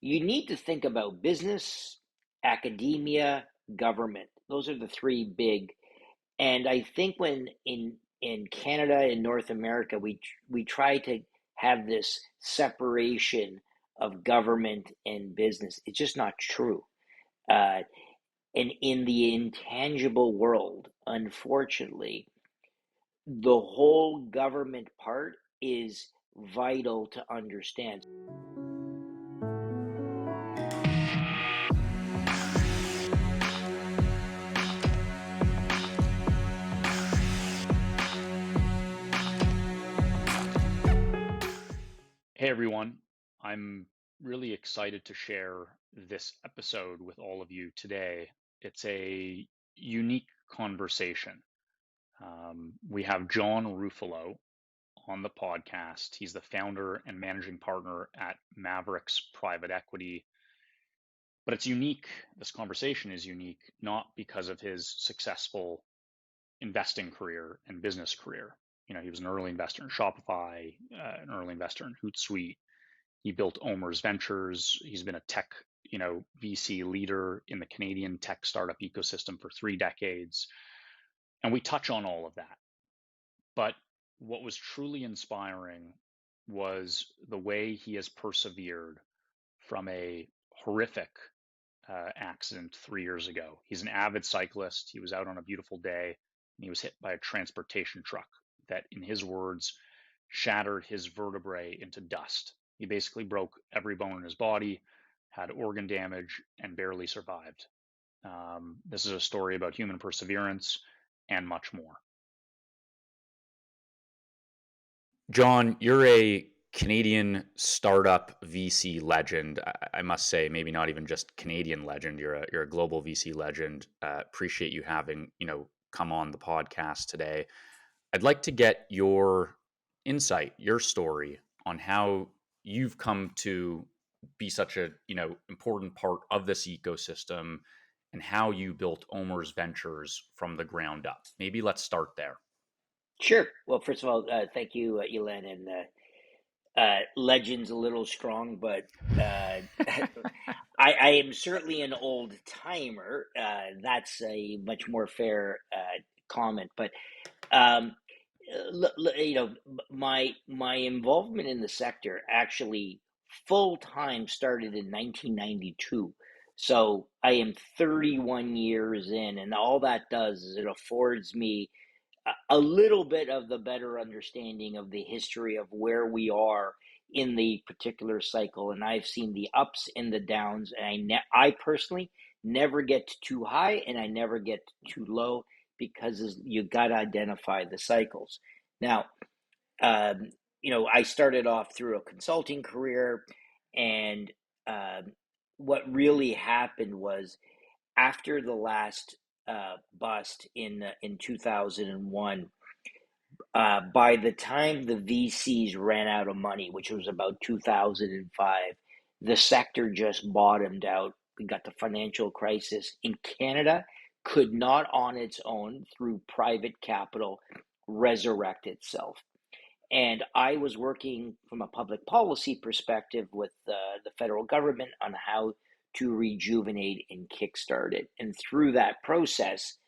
you need to think about business, academia, government. Those are the three big. And I think when in Canada and North America, we try to have this separation of government and business. It's just not true. Uh, and in the intangible world, unfortunately, the whole government part is vital to understand. Hey everyone, I'm really excited to share this episode with all of you today. It's a unique conversation. We have John Ruffolo on the podcast. He's the founder and managing partner at Maverix Private Equity. But it's unique. This conversation is unique not because of his successful investing career and business career. He was an early investor in Shopify, an early investor in Hootsuite. He built OMERS Ventures. He's been a tech, VC leader in the Canadian tech startup ecosystem for 3 decades. And we touch on all of that. But what was truly inspiring was the way he has persevered from a horrific accident 3 years ago. He's an avid cyclist. He was out on a beautiful day and he was hit by a transportation truck that, in his words, shattered his vertebrae into dust. He basically broke every bone in his body, had organ damage, and barely survived. This is a story about human perseverance and much more. John, you're a Canadian startup VC legend. I must say, maybe not even just Canadian legend. You're a global VC legend. Appreciate you having come on the podcast today. I'd like to get your insight, your story on how you've come to be such a important part of this ecosystem and how you built OMERS Ventures from the ground up. Maybe let's start there. Sure. Well, first of all, thank you, Elan, and legend's a little strong, but I am certainly an old timer. That's a much more fair comment. But um, my involvement in the sector actually full time started in 1992. So I am 31 years in, and all that does is it affords me a little bit of the better understanding of the history of where we are in the particular cycle. And I've seen the ups and the downs, and I personally never get too high and I never get too low because you got to identify the cycles. Now, I started off through a consulting career, and what really happened was after the last bust in 2001, by the time the VCs ran out of money, which was about 2005, the sector just bottomed out. We got the financial crisis in Canada, could not on its own through private capital resurrect itself. And I was working from a public policy perspective with the federal government on how to rejuvenate and kickstart it. And through that process,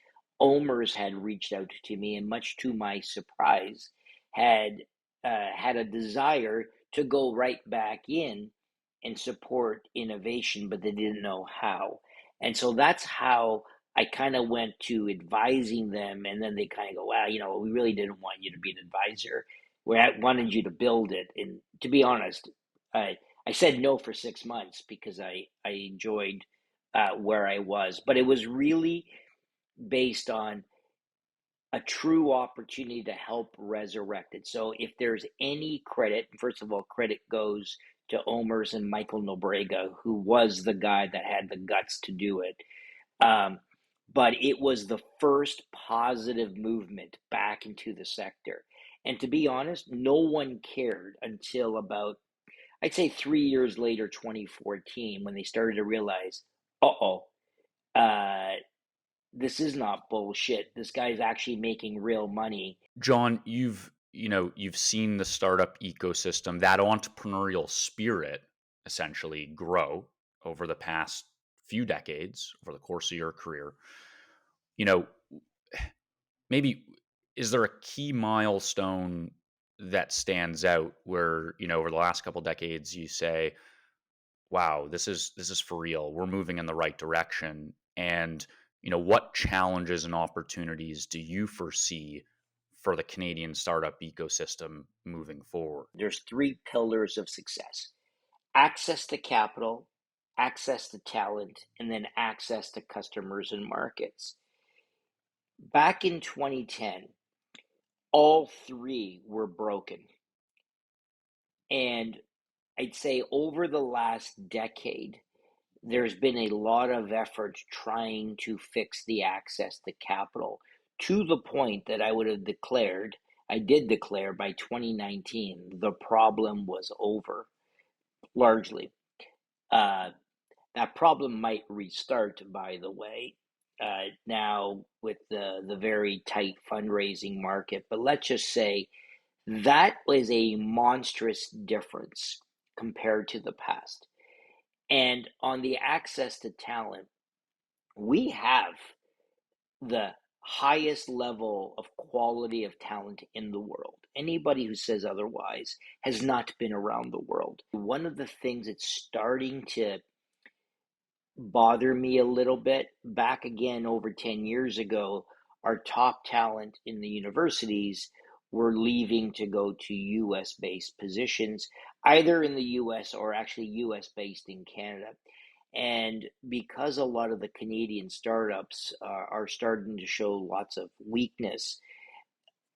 OMERS had reached out to me, and much to my surprise, had a desire to go right back in and support innovation, but they didn't know how. And so that's how I kind of went to advising them, and then they kind of go, "Well, we really didn't want you to be an advisor. We wanted you to build it." And to be honest, I said no for 6 months because I enjoyed where I was, but it was really based on a true opportunity to help resurrect it. So if there's any credit, first of all, credit goes to OMERS and Michael Nobrega, who was the guy that had the guts to do it. But it was the first positive movement back into the sector. And to be honest, no one cared until about, I'd say 3 years later, 2014, when they started to realize, uh-oh, uh, this is not bullshit. This guy's actually making real money. John, you've seen the startup ecosystem, that entrepreneurial spirit essentially grow over the past few decades, over the course of your career, you know, maybe is there a key milestone that stands out where, over the last couple decades you say, wow, this is for real. We're moving in the right direction. And, what challenges and opportunities do you foresee for the Canadian startup ecosystem moving forward? There's three pillars of success: access to capital, access to talent, and then access to customers and markets. Back in 2010, all three were broken. And I'd say over the last decade, there's been a lot of effort trying to fix the access to capital, to the point that I did declare by 2019, the problem was over, largely. Uh, that problem might restart, by the way, now with the very tight fundraising market. But let's just say that was a monstrous difference compared to the past. And on the access to talent, we have the highest level of quality of talent in the world. Anybody who says otherwise has not been around the world. One of the things that's starting to bother me a little bit, back again over 10 years ago, our top talent in the universities were leaving to go to US based positions, either in the US or actually US based in Canada. And because a lot of the Canadian startups are starting to show lots of weakness,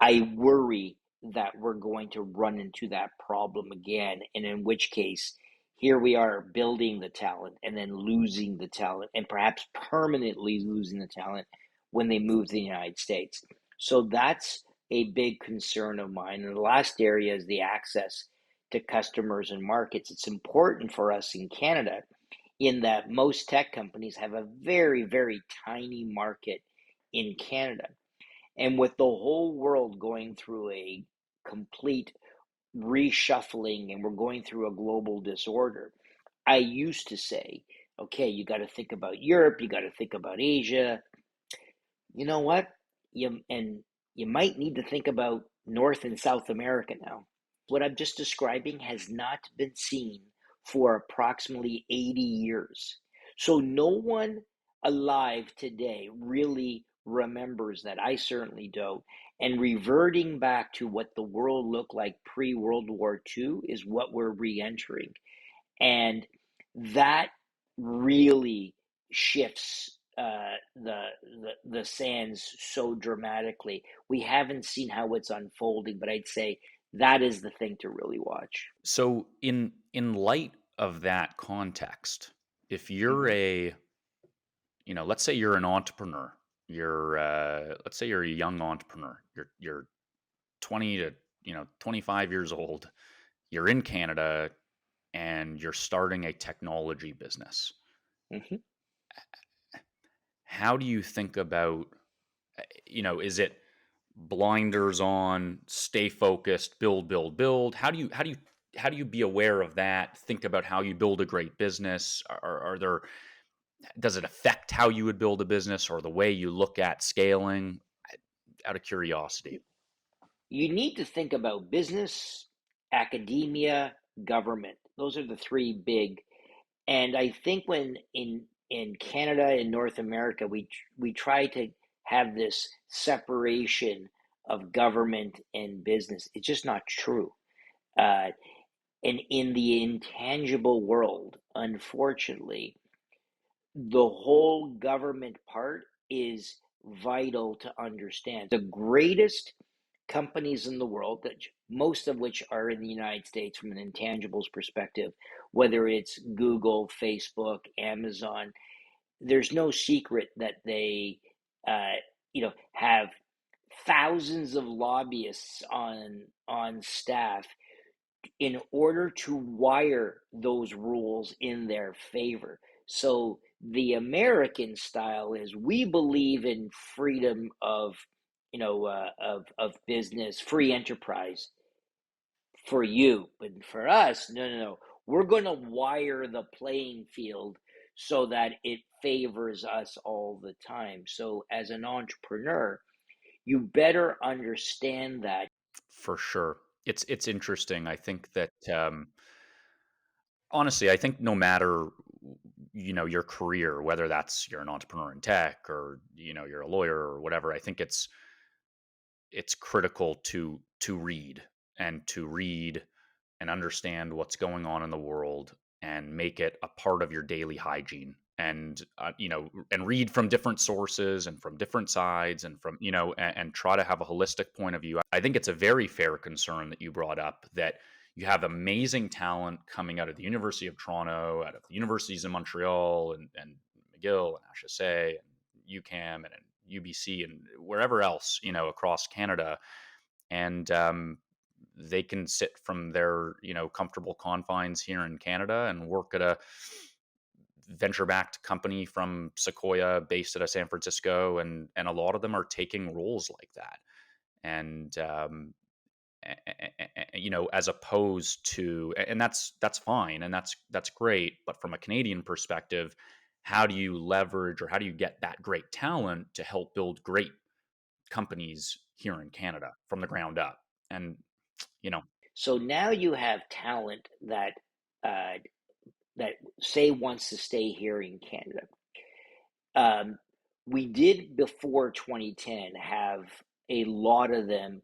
I worry that we're going to run into that problem again. And in which case, here we are building the talent and then losing the talent, and perhaps permanently losing the talent when they move to the United States. So that's a big concern of mine. And the last area is the access to customers and markets. It's important for us in Canada in that most tech companies have a very, very tiny market in Canada. And with the whole world going through a complete reshuffling and we're going through a global disorder, I used to say, okay, you got to think about Europe, you got to think about Asia. You know what? You might need to think about North and South America now. What I'm just describing has not been seen for approximately 80 years. So no one alive today really remembers that. I certainly don't. And reverting back to what the world looked like pre-World War II is what we're re-entering. And that really shifts the sands so dramatically. We haven't seen how it's unfolding, but I'd say that is the thing to really watch. So in light of that context, if you're Mm-hmm. let's say you're an entrepreneur, let's say you're a young entrepreneur, you're 20 to 25 years old, you're in Canada and you're starting a technology business. Mm-hmm. How do you think about, is it blinders on, stay focused, build? How do you be aware of that? Think about how you build a great business. Are there Does it affect how you would build a business or the way you look at scaling? Out of curiosity. You need to think about business, academia, government. Those are the three big. And I think when in Canada and North America, we try to have this separation of government and business. It's just not true. Uh, and in the intangible world, unfortunately, the whole government part is vital to understand. The greatest companies in the world, that most of which are in the United States from an intangibles perspective, whether it's Google, Facebook, Amazon, there's no secret that they have thousands of lobbyists on staff in order to wire those rules in their favor. So the American style is we believe in freedom of of business, free enterprise for you, but for us, no, no, no. we're going to wire the playing field so that it favors us all the time. So as an entrepreneur, you better understand that. For sure. It's interesting. I think that honestly, I think no matter your career, whether that's you're an entrepreneur in tech or you're a lawyer or whatever, I think it's critical to read and understand what's going on in the world and make it a part of your daily hygiene, and and read from different sources and from different sides, and from and try to have a holistic point of view. I think it's a very fair concern that you brought up, that you have amazing talent coming out of the University of Toronto, out of the universities in Montreal and McGill and HSA and UCAM and UBC and wherever else across Canada, and they can sit from their comfortable confines here in Canada and work at a venture-backed company from Sequoia based out of San Francisco, and a lot of them are taking roles like that, and as opposed to, and that's fine, and that's great, but from a Canadian perspective, how do you leverage, or how do you get that great talent to help build great companies here in Canada from the ground up? And you know So now you have talent uh, that say wants to stay here in Canada. Um, we did before 2010 have a lot of them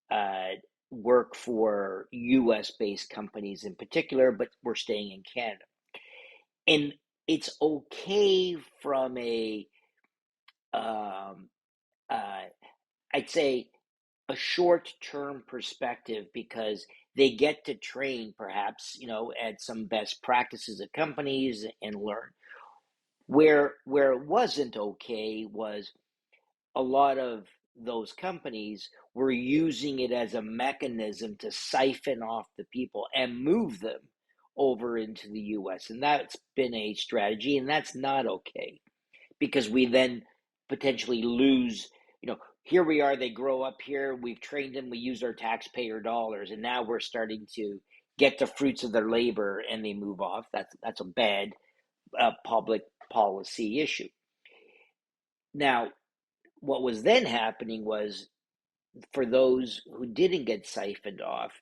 uh, work for US based companies in particular, but we're staying in Canada. And it's okay from a, um, uh, I'd say, a short term perspective, because they get to train perhaps, at some best practices at companies and learn. Where it wasn't okay was a lot of those companies were using it as a mechanism to siphon off the people and move them over into the US. And that's been a strategy, and that's not okay, because we then potentially lose, here we are, they grow up here, we've trained them, we use our taxpayer dollars, and now we're starting to get the fruits of their labor and they move off. That's a bad public policy issue. Now, what was then happening was, for those who didn't get siphoned off,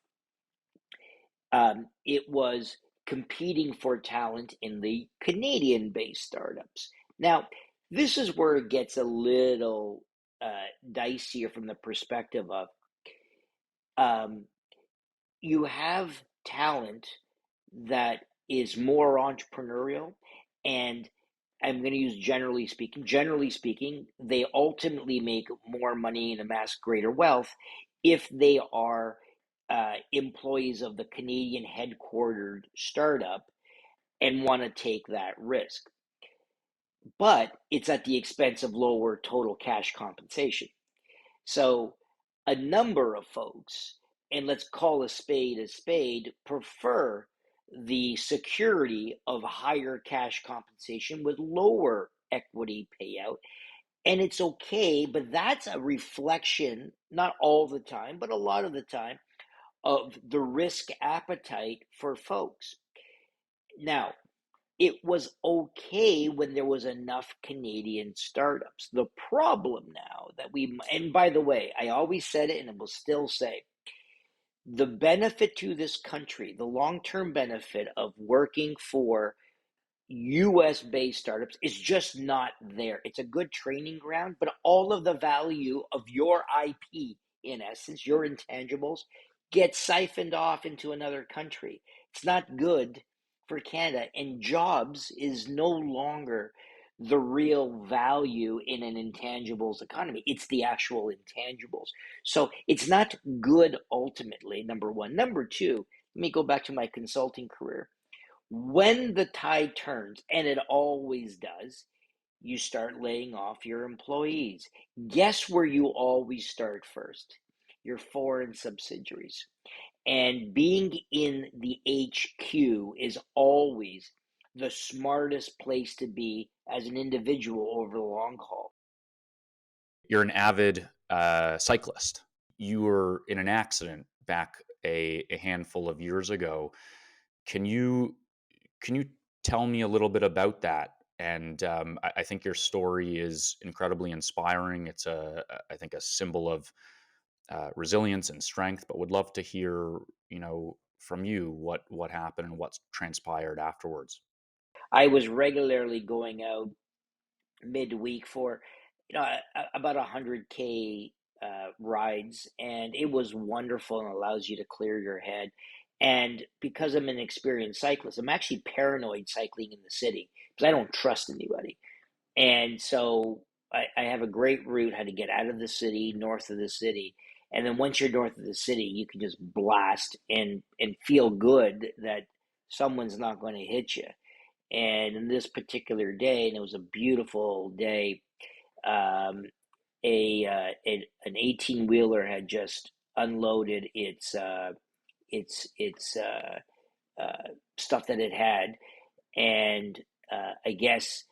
it was competing for talent in the Canadian based startups. Now, this is where it gets a little dicier from the perspective of, um, you have talent that is more entrepreneurial, and I'm going to use generally speaking. Generally speaking, they ultimately make more money and amass greater wealth if they are employees of the Canadian headquartered startup and want to take that risk. But it's at the expense of lower total cash compensation. So a number of folks, and let's call a spade, prefer the security of higher cash compensation with lower equity payout. And it's okay, but that's a reflection, not all the time, but a lot of the time, of the risk appetite for folks. Now, it was okay when there was enough Canadian startups. The problem now that and by the way, I always said it and I will still say, the benefit to this country, the long term benefit of working for US based startups is just not there. It's a good training ground, but all of the value of your IP, in essence, your intangibles, gets siphoned off into another country. It's not good for Canada, and jobs is no longer the real value in an intangibles economy. It's the actual intangibles. So it's not good ultimately, number one. Number two, let me go back to my consulting career. When the tide turns, and it always does, you start laying off your employees. Guess where you always start first? Your foreign subsidiaries. And being in the HQ is always the smartest place to be as an individual over the long haul. you're an avid cyclist. You were in an accident back a handful of years ago. Can you can you tell me a little bit about that? And I think your story is incredibly inspiring. It's I think, a symbol of resilience and strength. But would love to hear, from you what happened and what's transpired afterwards. I was regularly going out midweek for about 100K rides, and it was wonderful and allows you to clear your head. And because I'm an experienced cyclist, I'm actually paranoid cycling in the city because I don't trust anybody. And so I have a great route how to get out of the city, north of the city. And then once you're north of the city, you can just blast and feel good that someone's not going to hit you. And in this particular day, and it was a beautiful day, um, an 18 wheeler had just unloaded its stuff that it had, and I guess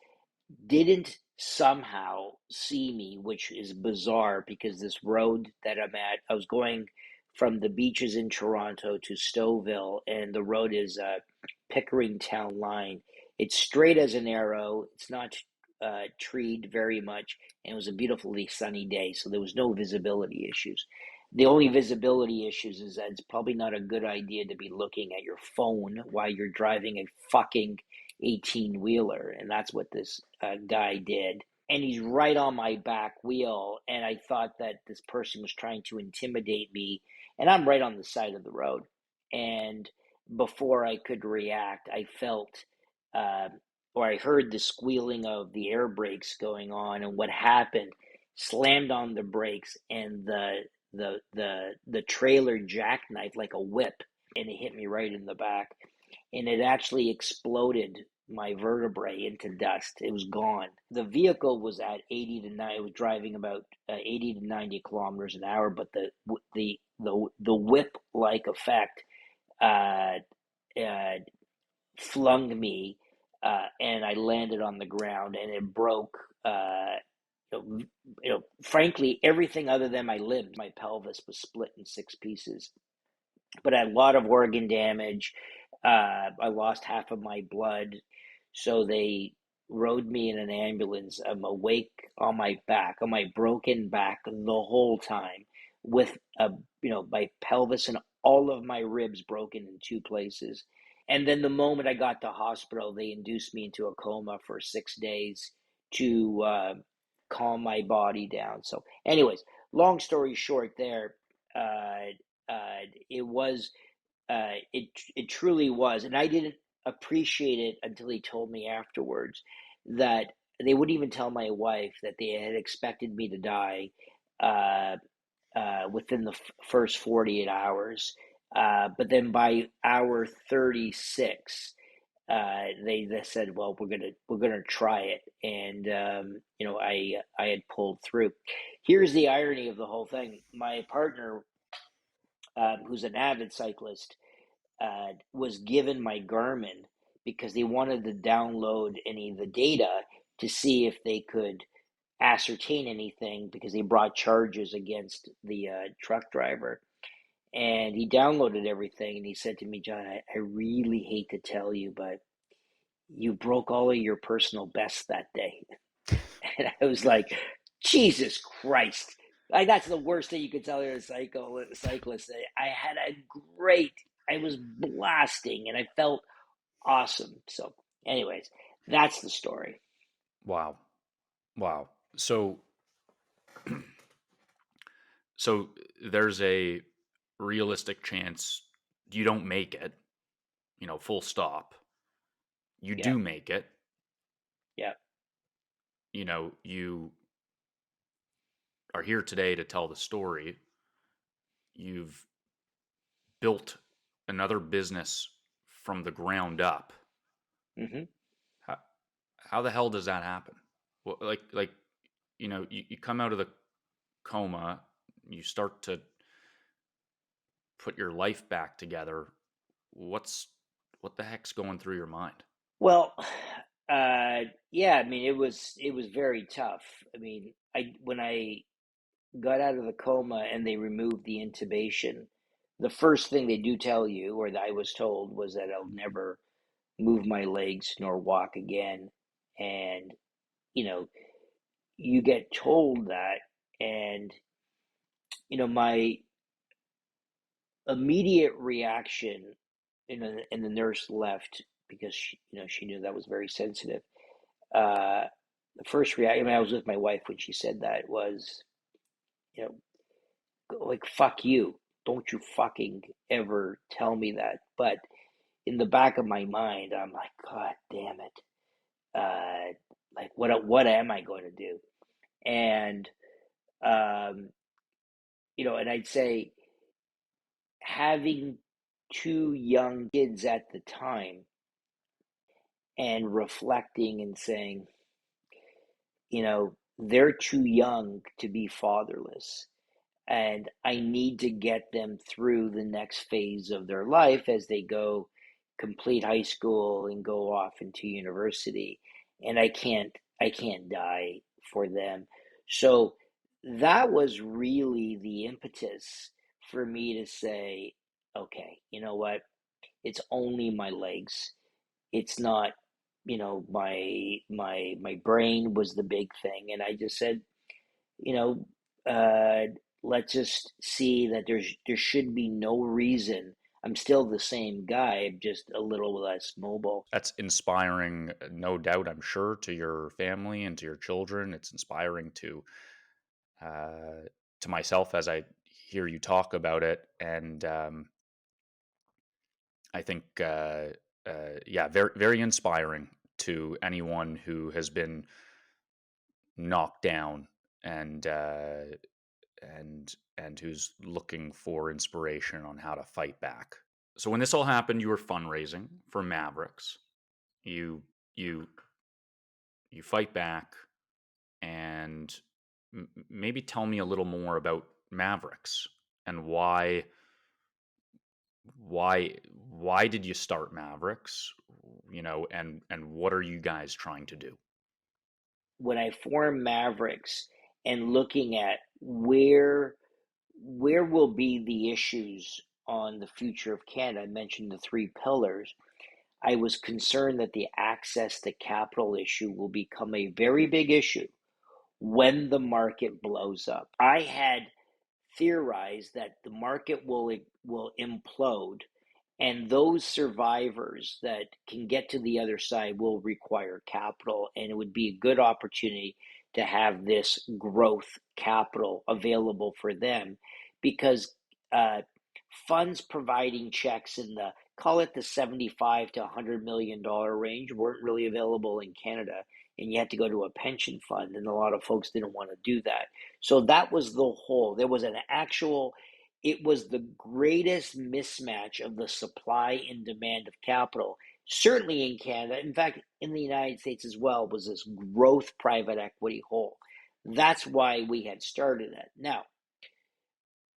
didn't somehow see me, which is bizarre because this road that I'm at, I was going from the beaches in Toronto to Stouffville, and the road is Pickering Town Line. It's straight as an arrow. It's not treed very much, and it was a beautifully sunny day, so there was no visibility issues. The only visibility issues is that it's probably not a good idea to be looking at your phone while you're driving a fucking 18 wheeler, and that's what this guy did. And he's right on my back wheel, and I thought that this person was trying to intimidate me, and I'm right on the side of the road. And before I could react, I felt uh, or I heard the squealing of the air brakes going on, and what happened, slammed on the brakes, and the trailer jackknifed like a whip, and it hit me right in the back, and it actually exploded my vertebrae into dust. It was gone. The vehicle was at 80 to 90. It was driving about 80 to 90 kilometers an hour, but the whip like effect uh, uh, flung me, and I landed on the ground, and it broke. Frankly, everything other than my limbs, my pelvis was split in six pieces, but I had a lot of organ damage. I lost half of my blood, so they rode me in an ambulance. I'm awake on my back, on my broken back, the whole time, with my pelvis and all of my ribs broken in two places. And then the moment I got to hospital, they induced me into a coma for 6 days to calm my body down. So, anyways, long story short, there, uh, it was it truly was, and I didn't appreciate it until he told me afterwards that they wouldn't even tell my wife that they had expected me to die uh, within the first 48 hours. But then by hour 36, they said, "Well, we're gonna try it," and I had pulled through. Here's the irony of the whole thing: my partner, who's an avid cyclist, was given my Garmin because they wanted to download any of the data to see if they could ascertain anything because they brought charges against the truck driver. And he downloaded everything and he said to me, "John, I really hate to tell you, but you broke all of your personal bests that day." And I was like, Jesus Christ. Like, that's the worst thing you could tell a cyclist. I had a great, I was blasting and I felt awesome. So, anyways, that's the story. Wow. Wow. So there's a realistic chance you don't make it, full stop. You Yeah, do make it. yeah. You are here today to tell the story. You've built another business from the ground up. Hmm. How, how the hell does that happen? Well, you come out of the coma, you start to put your life back together. What's what the heck's going through your mind? Well, yeah, I mean, it was very tough. I mean, I when I got out of the coma and they removed the intubation, the first thing they do tell you, or that I was told, was that I'll never move my legs nor walk again. And, you know, you get told that. And, my immediate reaction, and the nurse left because she knew that was very sensitive. Uh, the first reaction, I mean, I was with my wife when she said that, was, you like, fuck you. Don't you fucking ever tell me that. But in the back of my mind, I'm like, God damn it. Like, what am I going to do? And, um, and I'd say having two young kids at the time and reflecting and saying, they're too young to be fatherless. And I need to get them through the next phase of their life as they go complete high school and go off into university. And I can't die for them. So that was really the impetus for me to say, okay, you know what? It's only my legs. It's not, my brain was the big thing. And I just said, you know, let's just see that there should be no reason. I'm still the same guy, I'm just a little less mobile. That's inspiring, no doubt, I'm sure, to your family and to your children. It's inspiring uh, to myself as I hear you talk about it, and I think, yeah, very very inspiring to anyone who has been knocked down and and who's looking for inspiration on how to fight back. So when this all happened, you were fundraising for Maverix. You you you fight back and maybe tell me a little more about Mavericks and why did you start Mavericks? And what are you guys trying to do? When I formed Mavericks and looking at where will be the issues on the future of Canada, I mentioned the three pillars. I was concerned that the access to capital issue will become a very big issue when the market blows up. I had theorized that the market will implode, and those survivors that can get to the other side will require capital, and it would be a good opportunity to have this growth capital available for them, because uh, funds providing checks in the, call it, the 75 to $100 million range weren't really available in Canada, and you had to go to a pension fund, and a lot of folks didn't want to do that. So that was the whole. There was an actual. It was the greatest mismatch of the supply and demand of capital, certainly in Canada. In fact, in the United States as well, was this growth private equity hole. That's why we had started it. Now,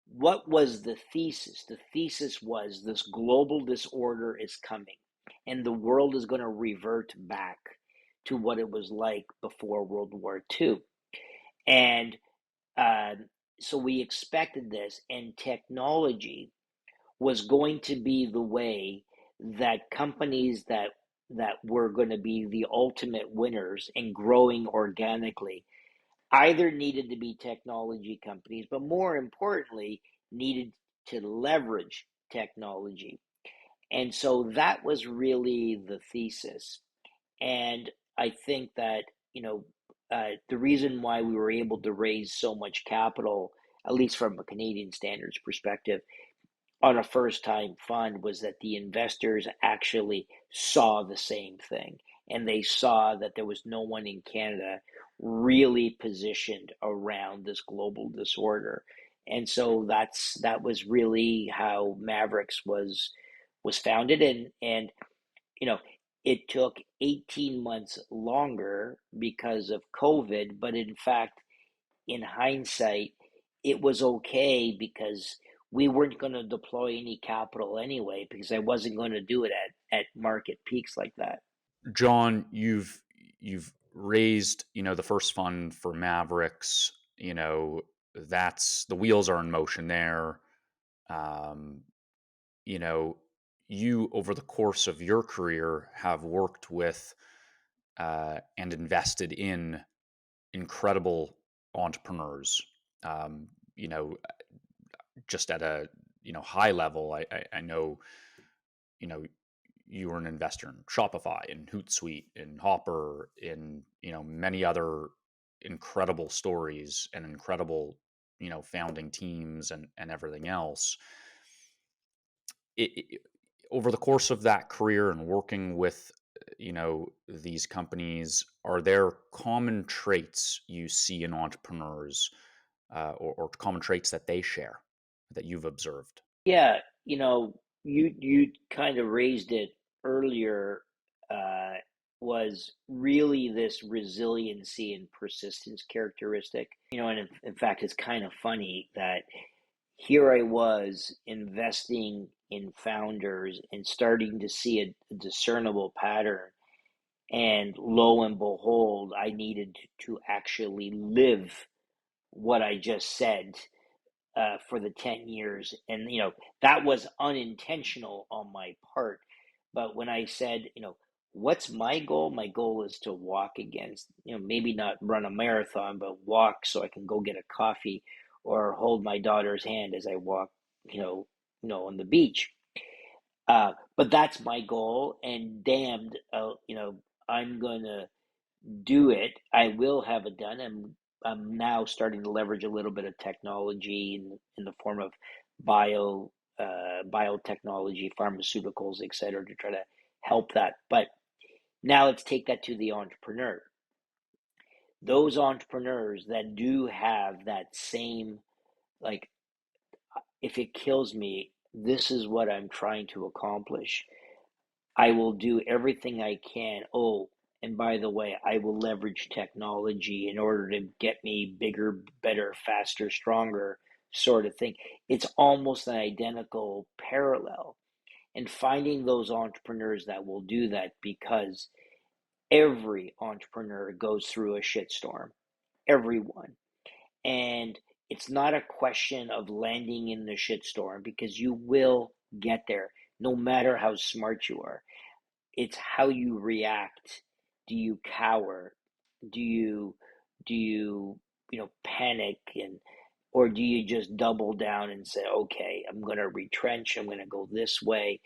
what was the thesis? The thesis was this global disorder is coming, and the world is going to revert back to what it was like before World War II. And uh, so we expected this, and technology was going to be the way that companies that were going to be the ultimate winners and growing organically either needed to be technology companies, but more importantly, needed to leverage technology. And so that was really the thesis. And I think that, the reason why we were able to raise so much capital, at least from a Canadian standards perspective, on a first time fund, was that the investors actually saw the same thing, and they saw that there was no one in Canada really positioned around this global disorder. And so that was really how Maverix was founded. And you know it took 18 months longer because of COVID, but in fact, in hindsight, it was okay because we weren't going to deploy any capital anyway, because I wasn't going to do it at market peaks like that. John, you've raised, the first fund for Mavericks. That's the wheels are in motion there. you know, you over the course of your career have worked with and invested in incredible entrepreneurs. Um, you know, just at a high level, I know you were an investor in Shopify, in Hootsuite, in Hopper, in many other incredible stories and incredible founding teams and everything else. It, over the course of that career and working with these companies, are there common traits you see in entrepreneurs, or common traits that they share that you've observed? Yeah, you kind of raised it earlier, uh, was really this resiliency and persistence characteristic. And in fact, it's kind of funny that here I was investing in founders and starting to see a discernible pattern. And lo and behold, I needed to actually live what I just said for the 10 years. And, that was unintentional on my part. But when I said, what's my goal? My goal is to walk against, maybe not run a marathon, but walk so I can go get a coffee or hold my daughter's hand as I walk, on the beach. But that's my goal, and damned, I'm gonna do it. I will have it done. I'm now starting to leverage a little bit of technology in the form of biotechnology, pharmaceuticals, et cetera, to try to help that. But now let's take that to the entrepreneur. Those entrepreneurs that do have that same, like, if it kills me, this is what I'm trying to accomplish. I will do everything I can. Oh, and by the way, I will leverage technology in order to get me bigger, better, faster, stronger, sort of thing. It's almost an identical parallel. And finding those entrepreneurs that will do that, because every entrepreneur goes through a shitstorm. Everyone. And it's not a question of landing in the shitstorm, because you will get there no matter how smart you are. It's how you react. Do you cower? Do you panic, and or do you just double down and say, okay, I'm going to retrench, I'm going to go this way,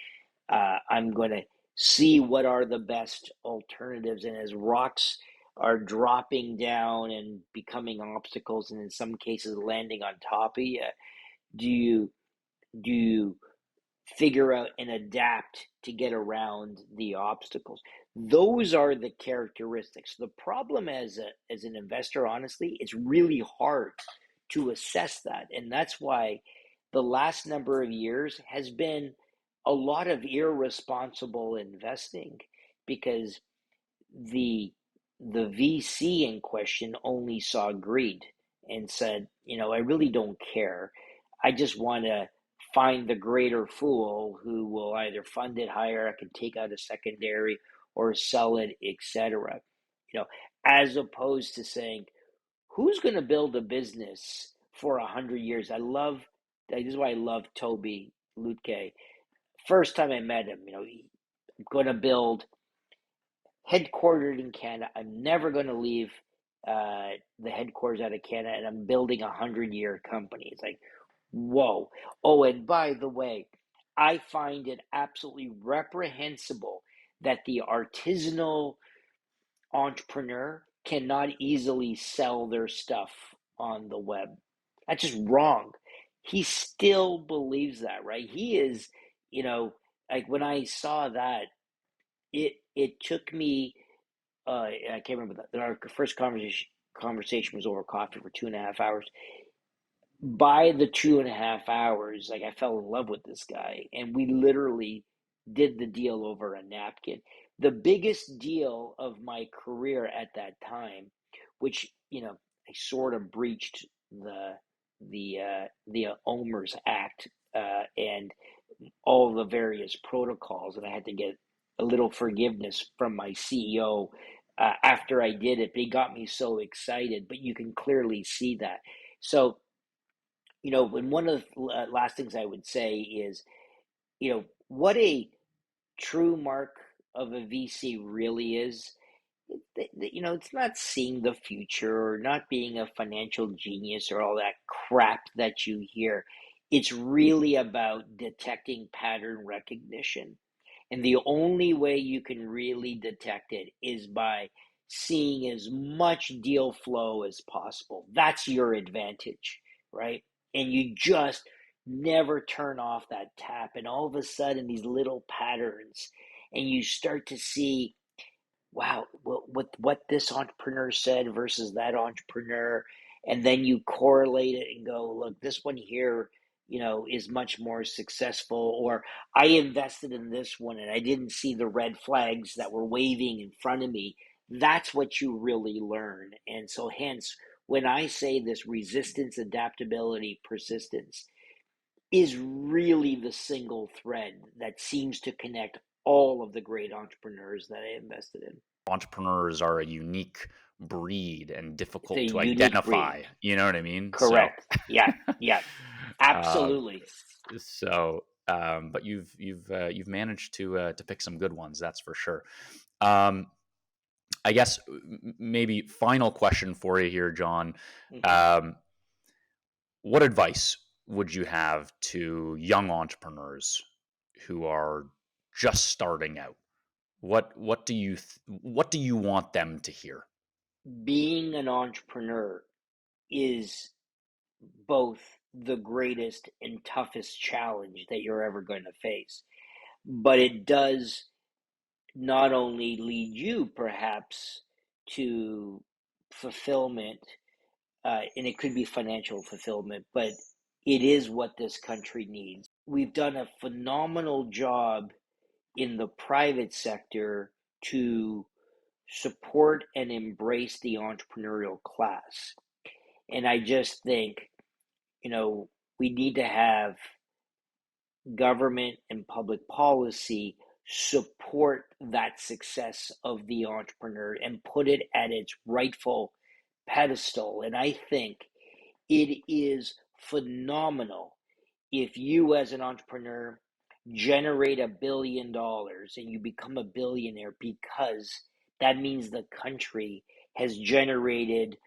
I'm going to see what are the best alternatives, and as rocks are dropping down and becoming obstacles, and in some cases landing on top of you, do you do you figure out and adapt to get around the obstacles? Those are the characteristics. The problem as an investor, honestly, it's really hard to assess that. And that's why the last number of years has been a lot of irresponsible investing, because the the VC in question only saw greed and said, I really don't care. I just want to find the greater fool who will either fund it higher, I can take out a secondary, or sell it, etc. You know, as opposed to saying, who's going to build a business for 100 years? This is why I love Toby Lutke. First time I met him, he's going to build, headquartered in Canada. I'm never going to leave the headquarters out of Canada, and I'm building 100-year company. It's like, whoa. Oh, and by the way, I find it absolutely reprehensible that the artisanal entrepreneur cannot easily sell their stuff on the web. That's just wrong. He still believes that, right? He is, like when I saw that, it took me, I can't remember that. Our first conversation was over coffee for 2.5 hours. By the 2.5 hours, like, I fell in love with this guy, and we literally did the deal over a napkin. The biggest deal of my career at that time, which I sort of breached the OMERS Act, and all the various protocols, and I had to get a little forgiveness from my CEO after I did it. But he got me so excited, but you can clearly see that. So, and one of the last things I would say is, what a true mark of a VC really is, it's not seeing the future or not being a financial genius or all that crap that you hear. It's really about detecting pattern recognition. And the only way you can really detect it is by seeing as much deal flow as possible. That's your advantage, right? And you just never turn off that tap. And all of a sudden, these little patterns, and you start to see, wow, what this entrepreneur said versus that entrepreneur, and then you correlate it and go, look, this one here, is much more successful, or I invested in this one and I didn't see the red flags that were waving in front of me. That's what you really learn. And so hence, when I say this resistance, adaptability, persistence is really the single thread that seems to connect all of the great entrepreneurs that I invested in. Entrepreneurs are a unique breed and It's a difficult to unique breed. identify. You know what I mean? So, Correct. Yeah. Yeah. um, Absolutely. but you've managed to pick some good ones, that's for sure. Um, I guess maybe final question for you here, John. Hmm. Um, what advice would you have to young entrepreneurs who are just starting out? What do you want them to hear? Being an entrepreneur is both the greatest and toughest challenge that you're ever going to face. But it does not only lead you perhaps to fulfillment, and it could be financial fulfillment, but it is what this country needs. We've done a phenomenal job in the private sector to support and embrace the entrepreneurial class. And I just think, you know, we need to have government and public policy support that success of the entrepreneur and put it at its rightful pedestal. And I think it is phenomenal if you, as an entrepreneur, generate $1 billion and you become a billionaire, because that means the country has generated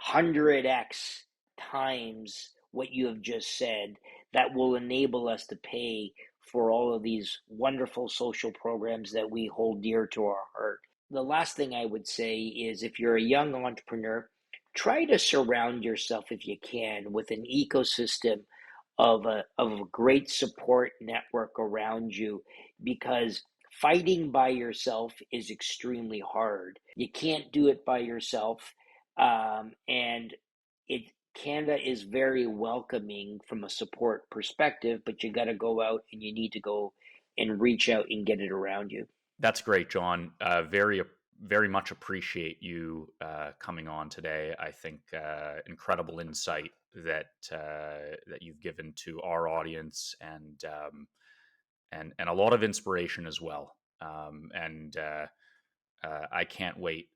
100x times what you have just said, that will enable us to pay for all of these wonderful social programs that we hold dear to our heart. The last thing I would say is, if you're a young entrepreneur, try to surround yourself, if you can, with an ecosystem of a great support network around you, because fighting by yourself is extremely hard. You can't do it by yourself. And it Canada is very welcoming from a support perspective, but you got to go out and you need to go and reach out and get it around you. That's great, John. Very much appreciate you coming on today. I think incredible insight that you've given to our audience, and a lot of inspiration as well. I can't wait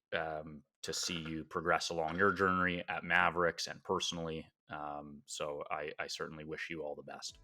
to see you progress along your journey at Maverix and personally. So I certainly wish you all the best.